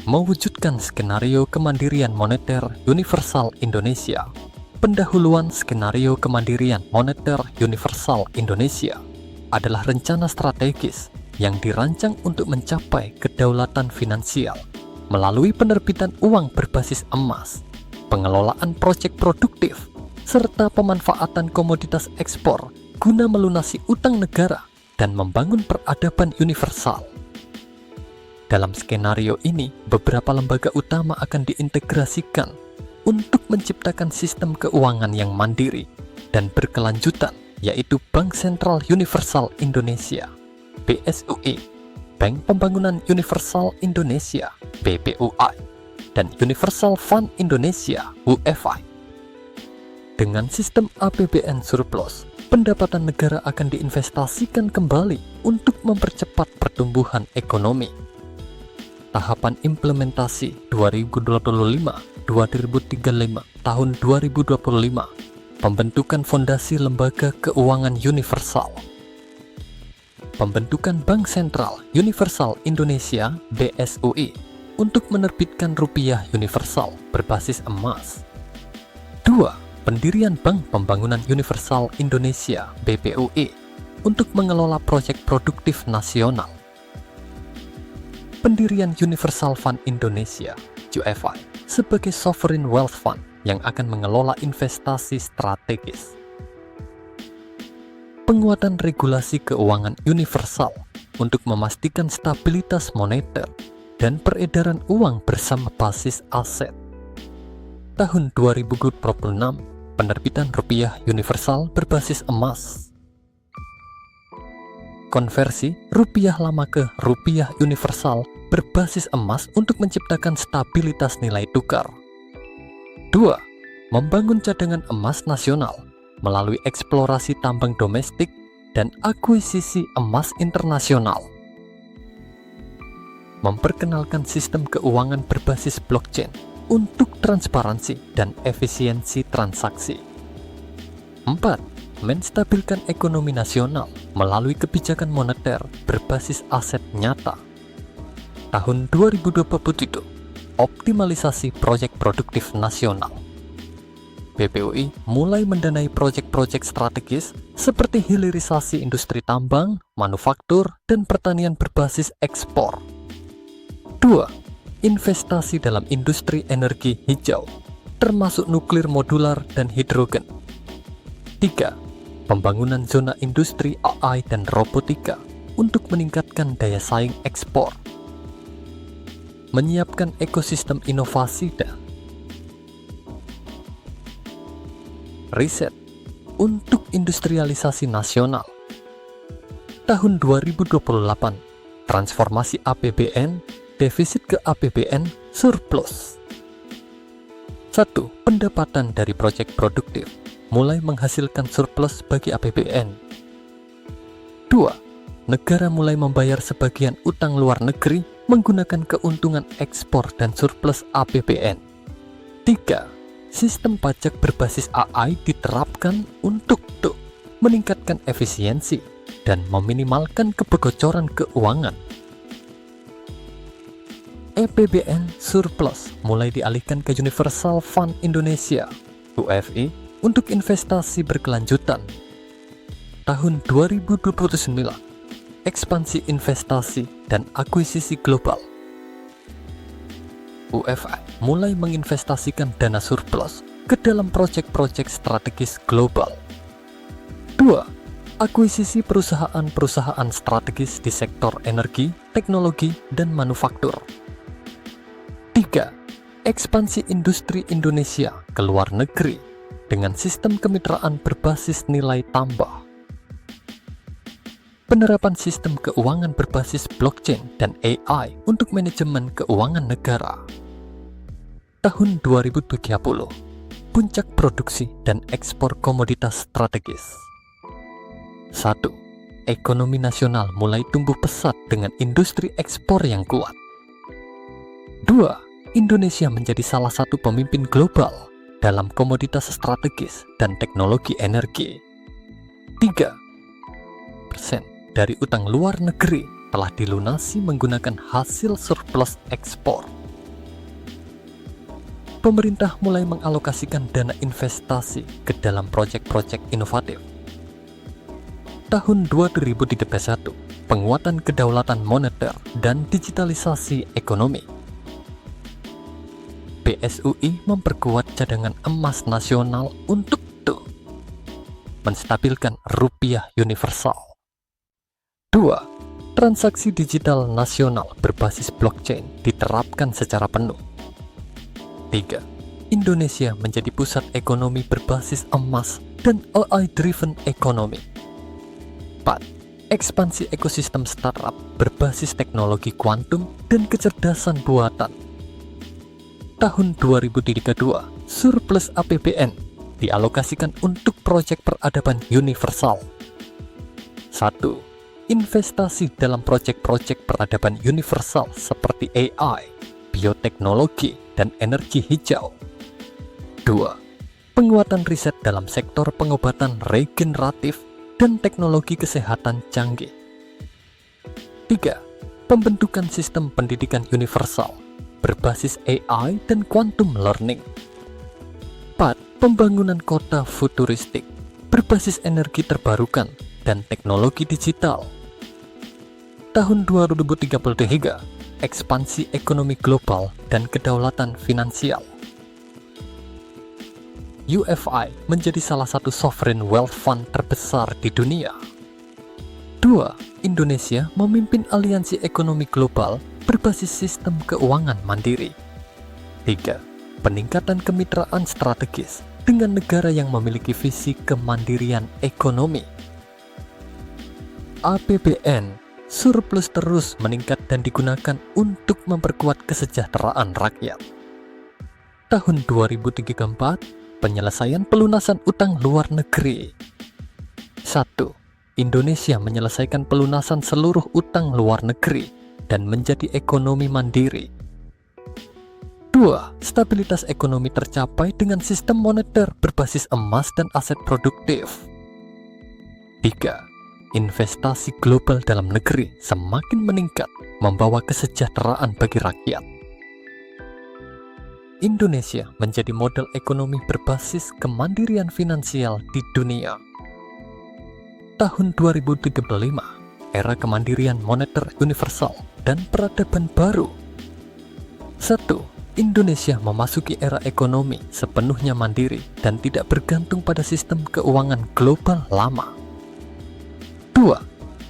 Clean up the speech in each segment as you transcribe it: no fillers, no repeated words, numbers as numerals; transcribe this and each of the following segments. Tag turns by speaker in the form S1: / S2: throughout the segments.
S1: Mewujudkan skenario kemandirian moneter universal Indonesia. Pendahuluan skenario kemandirian moneter universal Indonesia adalah rencana strategis yang dirancang untuk mencapai kedaulatan finansial melalui penerbitan uang berbasis emas, pengelolaan proyek produktif, serta pemanfaatan komoditas ekspor guna melunasi utang negara dan membangun peradaban universal. Dalam skenario ini, beberapa lembaga utama akan diintegrasikan untuk menciptakan sistem keuangan yang mandiri dan berkelanjutan, yaitu Bank Sentral Universal Indonesia (BSUI), Bank Pembangunan Universal Indonesia (BPUI), dan Universal Fund Indonesia (UFI). Dengan sistem APBN surplus, pendapatan negara akan diinvestasikan kembali untuk mempercepat pertumbuhan ekonomi. Tahapan implementasi 2025-2035 tahun 2025, pembentukan fondasi lembaga keuangan universal, pembentukan Bank Sentral Universal Indonesia (BSUI) untuk menerbitkan rupiah universal berbasis emas. 2. Pendirian Bank Pembangunan Universal Indonesia (BPUI) untuk mengelola proyek produktif nasional. Pendirian Universal Fund Indonesia (UFI) sebagai sovereign wealth fund yang akan mengelola investasi strategis. Penguatan regulasi keuangan universal untuk memastikan stabilitas moneter dan peredaran uang bersama basis aset. Tahun 2026, penerbitan rupiah universal berbasis emas. Konversi rupiah lama ke rupiah universal berbasis emas untuk menciptakan stabilitas nilai tukar. 2. Membangun cadangan emas nasional melalui eksplorasi tambang domestik dan akuisisi emas internasional. Memperkenalkan sistem keuangan berbasis blockchain untuk transparansi dan efisiensi transaksi. 4. Menstabilkan ekonomi nasional melalui kebijakan moneter berbasis aset nyata. Tahun 2027, optimalisasi proyek produktif nasional. BPUI mulai mendanai proyek-proyek strategis seperti hilirisasi industri tambang, manufaktur, dan pertanian berbasis ekspor. 2. Investasi dalam industri energi hijau, termasuk nuklir modular dan hidrogen. 3. Pembangunan zona industri AI dan robotika untuk meningkatkan daya saing ekspor. Menyiapkan ekosistem inovasi dan riset untuk industrialisasi nasional. Tahun 2028, transformasi APBN, defisit ke APBN surplus. 1. Pendapatan dari proyek produktif mulai menghasilkan surplus bagi APBN. 2. Negara mulai membayar sebagian utang luar negeri menggunakan keuntungan ekspor dan surplus APBN. 3. Sistem pajak berbasis AI diterapkan untuk meningkatkan efisiensi dan meminimalkan kebocoran keuangan. APBN surplus mulai dialihkan ke Universal Fund Indonesia (UFI) untuk investasi berkelanjutan. Tahun 2029, ekspansi investasi dan akuisisi global. UFI mulai menginvestasikan dana surplus ke dalam proyek-proyek strategis global. 2. Akuisisi perusahaan-perusahaan strategis di sektor energi, teknologi, dan manufaktur. 3. Ekspansi industri Indonesia ke luar negeri dengan sistem kemitraan berbasis nilai tambah. Penerapan sistem keuangan berbasis blockchain dan AI untuk manajemen keuangan negara. Tahun 2030, puncak produksi dan ekspor komoditas strategis. 1. Ekonomi nasional mulai tumbuh pesat dengan industri ekspor yang kuat. 2. Indonesia menjadi salah satu pemimpin global dalam komoditas strategis dan teknologi energi. 3% dari utang luar negeri telah dilunasi menggunakan hasil surplus ekspor. pemerintah mulai mengalokasikan dana investasi ke dalam proyek-proyek inovatif. Tahun 2031, penguatan kedaulatan moneter dan digitalisasi ekonomi. BSUI memperkuat cadangan emas nasional untuk menstabilkan rupiah universal. 2. Transaksi digital nasional berbasis blockchain diterapkan secara penuh. 3. Indonesia menjadi pusat ekonomi berbasis emas dan AI-driven economy. 4. Ekspansi ekosistem startup berbasis teknologi kuantum dan kecerdasan buatan. Tahun 2032, surplus APBN dialokasikan untuk proyek peradaban universal. 1. Investasi dalam proyek-proyek peradaban universal seperti AI, bioteknologi, dan energi hijau. 2. Penguatan riset dalam sektor pengobatan regeneratif dan teknologi kesehatan canggih. 3. Pembentukan sistem pendidikan universal berbasis AI dan quantum learning. 4. Pembangunan kota futuristik berbasis energi terbarukan dan teknologi digital. Tahun 2033, ekspansi ekonomi global dan kedaulatan finansial. UFI menjadi salah satu sovereign wealth fund terbesar di dunia. 2. Indonesia memimpin aliansi ekonomi global berbasis sistem keuangan mandiri. 3. Peningkatan kemitraan strategis dengan negara yang memiliki visi kemandirian ekonomi. APBN surplus terus meningkat dan digunakan untuk memperkuat kesejahteraan rakyat. Tahun 2034, penyelesaian pelunasan utang luar negeri. 1. Indonesia menyelesaikan pelunasan seluruh utang luar negeri dan menjadi ekonomi mandiri. 2. Stabilitas ekonomi tercapai dengan sistem moneter berbasis emas dan aset produktif. 3. Investasi global dalam negeri semakin meningkat, membawa kesejahteraan bagi rakyat. Indonesia menjadi model ekonomi berbasis kemandirian finansial di dunia. Tahun 2035, era kemandirian moneter universal dan peradaban baru. 1. Indonesia memasuki era ekonomi sepenuhnya mandiri dan tidak bergantung pada sistem keuangan global lama. 2.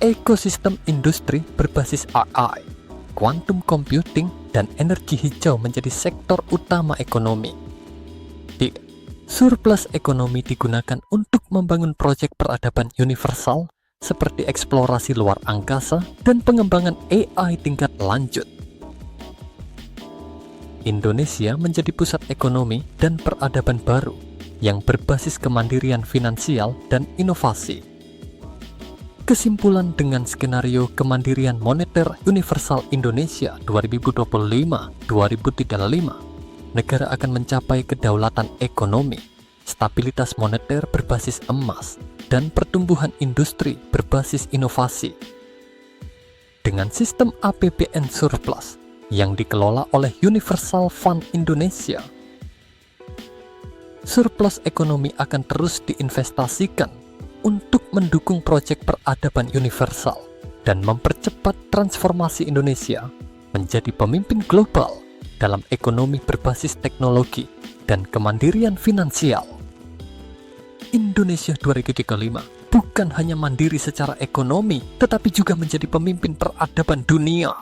S1: Ekosistem industri berbasis AI, quantum computing, dan energi hijau menjadi sektor utama ekonomi. 3. Surplus ekonomi digunakan untuk membangun proyek peradaban universal seperti eksplorasi luar angkasa dan pengembangan AI tingkat lanjut. Indonesia menjadi pusat ekonomi dan peradaban baru yang berbasis kemandirian finansial dan inovasi. Kesimpulan dengan skenario kemandirian moneter universal Indonesia 2025-2035, negara akan mencapai kedaulatan ekonomi, stabilitas moneter berbasis emas, dan pertumbuhan industri berbasis inovasi. Dengan sistem APBN surplus yang dikelola oleh Universal Fund Indonesia, surplus ekonomi akan terus diinvestasikan untuk mendukung proyek peradaban universal dan mempercepat transformasi Indonesia menjadi pemimpin global dalam ekonomi berbasis teknologi dan kemandirian finansial. Indonesia 2035 bukan hanya mandiri secara ekonomi, tetapi juga menjadi pemimpin peradaban dunia.